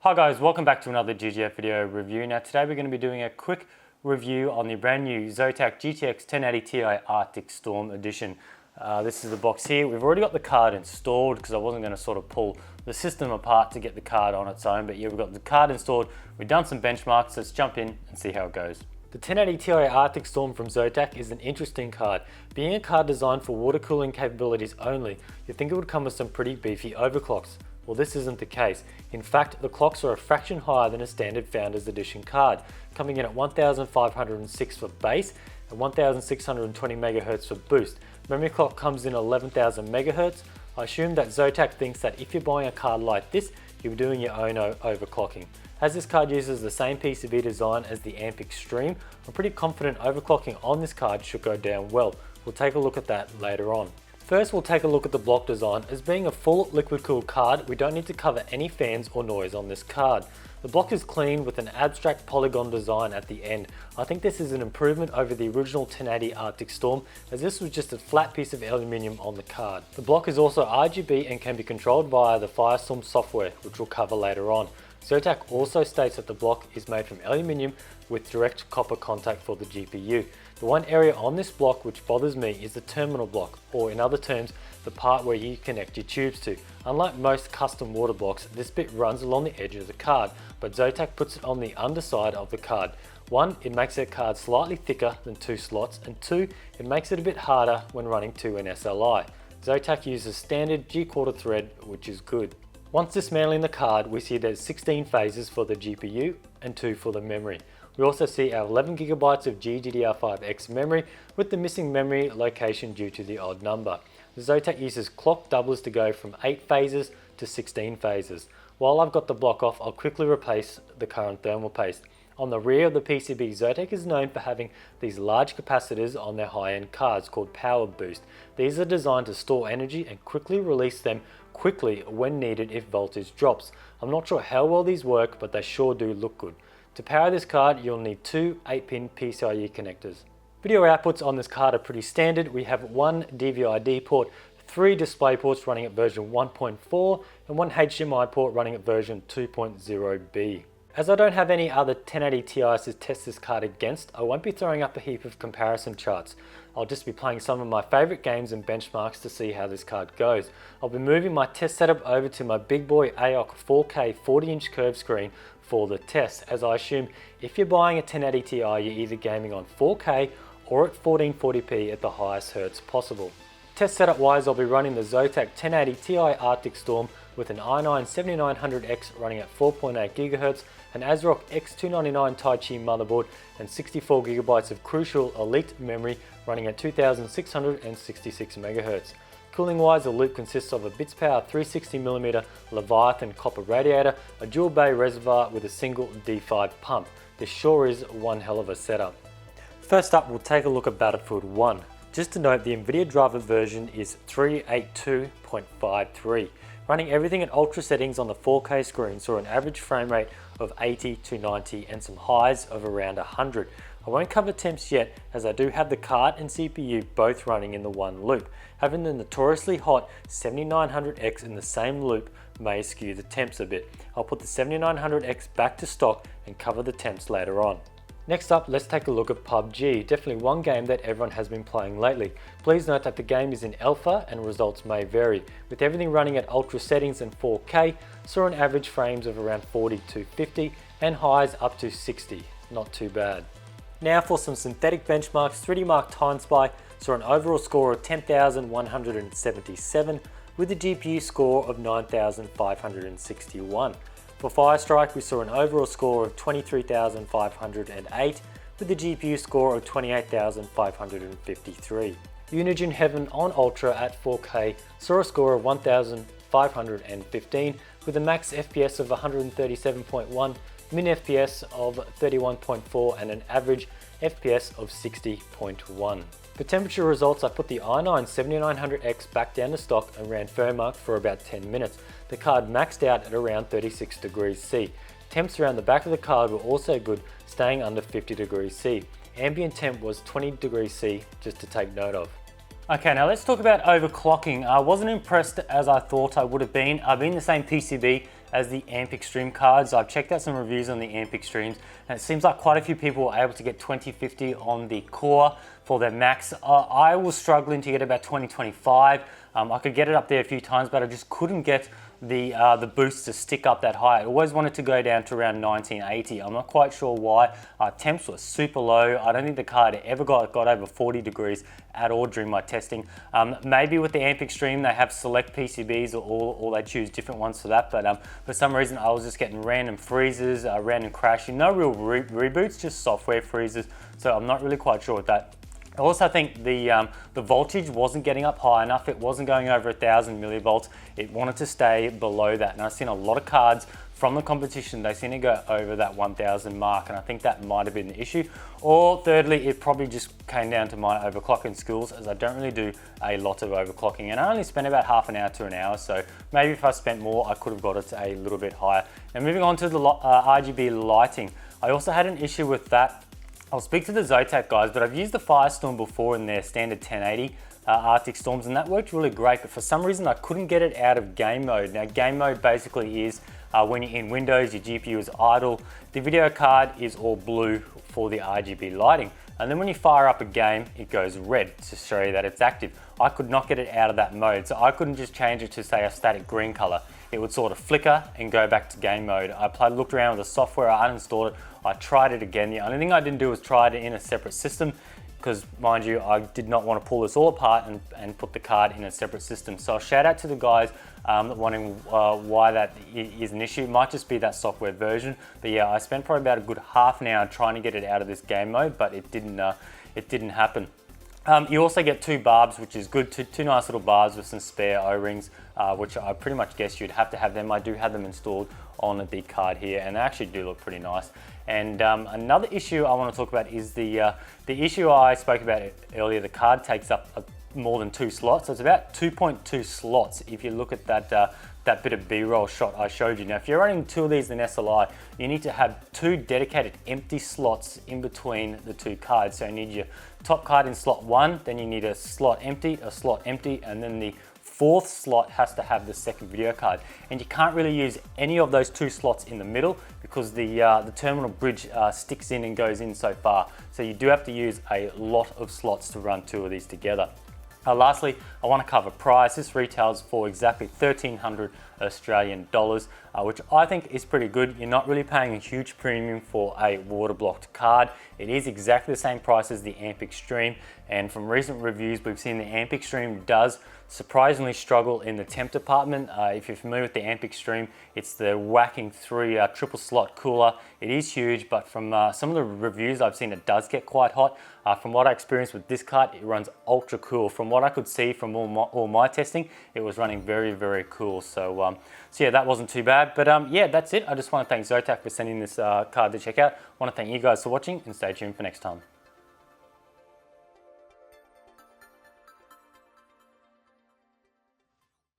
Hi guys, welcome back to another GGF video review. Now today we're going to be doing a quick review on the brand new ZOTAC GTX 1080Ti Arcticstorm edition. This is the box here. We've already got the card installed because I wasn't going to sort of pull the system apart to get the card on its own, but yeah, we've got the card installed. We've done some benchmarks, let's jump in and see how it goes. The 1080Ti Arcticstorm from ZOTAC is an interesting card. Being a card designed for water cooling capabilities only, you'd think it would come with some pretty beefy overclocks. Well, this isn't the case. In fact, the clocks are a fraction higher than a standard Founders Edition card, coming in at 1506 for base and 1620 MHz for boost. Memory clock comes in 11,000 MHz. I assume that ZOTAC thinks that if you're buying a card like this, you're doing your own overclocking. As this card uses the same PCB design as the Arcticstorm, I'm pretty confident overclocking on this card should go down well. We'll take a look at that later on. First, we'll take a look at the block design. As being a full liquid cooled card, we don't need to cover any fans or noise on this card. The block is clean with an abstract polygon design at the end. I think this is an improvement over the original 1080 Arcticstorm, as this was just a flat piece of aluminium on the card. The block is also RGB and can be controlled via the Firestorm software, which we'll cover later on. ZOTAC also states that the block is made from aluminium with direct copper contact for the GPU. The one area on this block which bothers me is the terminal block, or in other terms, the part where you connect your tubes to. Unlike most custom water blocks, this bit runs along the edge of the card, but ZOTAC puts it on the underside of the card. One, it makes the card slightly thicker than two slots, and two, it makes it a bit harder when running to an SLI. ZOTAC uses standard G-quarter thread, which is good. Once dismantling the card, we see there's 16 phases for the GPU and 2 for the memory. We also see our 11GB of GDDR5X memory with the missing memory location due to the odd number. The ZOTAC uses clock doublers to go from 8 phases to 16 phases. While I've got the block off, I'll quickly replace the current thermal paste. On the rear of the PCB, ZOTAC is known for having these large capacitors on their high-end cards called Power Boost. These are designed to store energy and quickly release them quickly when needed if voltage drops. I'm not sure how well these work, but they sure do look good. To power this card, you'll need two 8-pin PCIe connectors. Video outputs on this card are pretty standard. We have one DVI-D port, 3 display ports running at version 1.4, and one HDMI port running at version 2.0b. As I don't have any other 1080 Ti's to test this card against, I won't be throwing up a heap of comparison charts. I'll just be playing some of my favourite games and benchmarks to see how this card goes. I'll be moving my test setup over to my big boy AOC 4K 40-inch curved screen for the test, as I assume if you're buying a 1080 Ti, you're either gaming on 4K or at 1440p at the highest hertz possible. Test setup wise, I'll be running the ZOTAC 1080Ti Arcticstorm with an i9-7900X running at 4.8 GHz, an ASRock X299 Tai Chi motherboard, and 64GB of crucial elite memory running at 2666 MHz. Cooling wise, the loop consists of a Bits Power 360mm Leviathan copper radiator, a dual bay reservoir with a single D5 pump. This sure is one hell of a setup. First up, we'll take a look at Battlefield 1. Just to note, the NVIDIA driver version is 382.53. Running everything at ultra settings on the 4K screen saw an average frame rate of 80 to 90 and some highs of around 100. I won't cover temps yet, as I do have the card and CPU both running in the one loop. Having the notoriously hot 7900X in the same loop may skew the temps a bit. I'll put the 7900X back to stock and cover the temps later on. Next up, let's take a look at PUBG, definitely one game that everyone has been playing lately. Please note that the game is in alpha and results may vary. With everything running at ultra settings and 4K, saw an average frames of around 40 to 50 and highs up to 60, not too bad. Now for some synthetic benchmarks, 3D Mark Time Spy saw an overall score of 10,177 with a GPU score of 9,561. For Firestrike, we saw an overall score of 23,508 with a GPU score of 28,553. Unigine Heaven on Ultra at 4K saw a score of 1,515 with a max FPS of 137.1, min FPS of 31.4 and an average FPS of 60.1. For temperature results, I put the i9-7900X back down to stock and ran firmmark for about 10 minutes. The card maxed out at around 36 degrees C. Temps around the back of the card were also good, staying under 50 degrees C. Ambient temp was 20 degrees C, just to take note of. Okay, now let's talk about overclocking. I wasn't impressed as I thought I would have been. I've been the same PCB as the Amp Extreme cards. I've checked out some reviews on the Amp Extremes, and it seems like quite a few people were able to get 2050 on the core for their max. I was struggling to get about 2025. I could get it up there a few times, but I just couldn't get the boost to stick up that high. I always wanted to go down to around 1980. I'm not quite sure why. Temps were super low. I don't think the card ever got over 40 degrees at all during my testing. Maybe with the Amp Extreme they have select PCBs, or they choose different ones for that, but for some reason I was just getting random freezes, random crashing, no real reboots, just software freezes, so I'm not really quite sure with that. I also think the voltage wasn't getting up high enough. It wasn't going over 1000 millivolts. It wanted to stay below that. And I've seen a lot of cards from the competition, they seem to go over that 1000 mark. And I think that might have been the issue. Or thirdly, it probably just came down to my overclocking skills, as I don't really do a lot of overclocking. And I only spent about half an hour to an hour. So maybe if I spent more, I could have got it a little bit higher. And moving on to the RGB lighting, I also had an issue with that. I'll speak to the ZOTAC guys, but I've used the Firestorm before in their standard 1080 Arcticstorms, and that worked really great, but for some reason I couldn't get it out of game mode. Now, game mode basically is when you're in Windows, your GPU is idle, the video card is all blue for the RGB lighting, and then when you fire up a game, it goes red to show you that it's active. I could not get it out of that mode, so I couldn't just change it to, say, a static green color. It would sort of flicker and go back to game mode. I looked around with the software, I uninstalled it, I tried it again. The only thing I didn't do was try it in a separate system, because mind you, I did not want to pull this all apart and put the card in a separate system. So shout out to the guys wondering why that is an issue. It might just be that software version. But yeah, I spent probably about a good half an hour trying to get it out of this game mode, but it didn't happen. You also get two barbs, which is good, two nice little barbs with some spare O-rings, which I pretty much guess you'd have to have them. I do have them installed on the card here, and they actually do look pretty nice. And another issue I want to talk about is the issue I spoke about earlier. The card takes up more than 2 slots, so it's about 2.2 slots if you look at that bit of B-roll shot I showed you. Now, if you're running 2 of these in SLI, you need to have 2 dedicated empty slots in between the 2 cards. So you need your top card in slot 1, then you need a slot empty, and then the 4th slot has to have the second video card. And you can't really use any of those 2 slots in the middle, because the terminal bridge sticks in and goes in so far. So you do have to use a lot of slots to run 2 of these together. Lastly, I want to cover price. This retails for exactly 1,300 Australian dollars, which I think is pretty good. You're not really paying a huge premium for a water blocked card. It is exactly the same price as the Amp Extreme, and from recent reviews we've seen the Amp Extreme does surprisingly struggle in the temp department. If you're familiar with the Amp Extreme, it's the whacking 3 triple slot cooler. It is huge, but from some of the reviews I've seen, it does get quite hot. From what I experienced with this card, it runs ultra cool. From what I could see from all my testing, it was running very, very cool. So yeah, that wasn't too bad. But yeah, that's it. I just want to thank ZOTAC for sending this card to check out. I want to thank you guys for watching, and stay tuned for next time.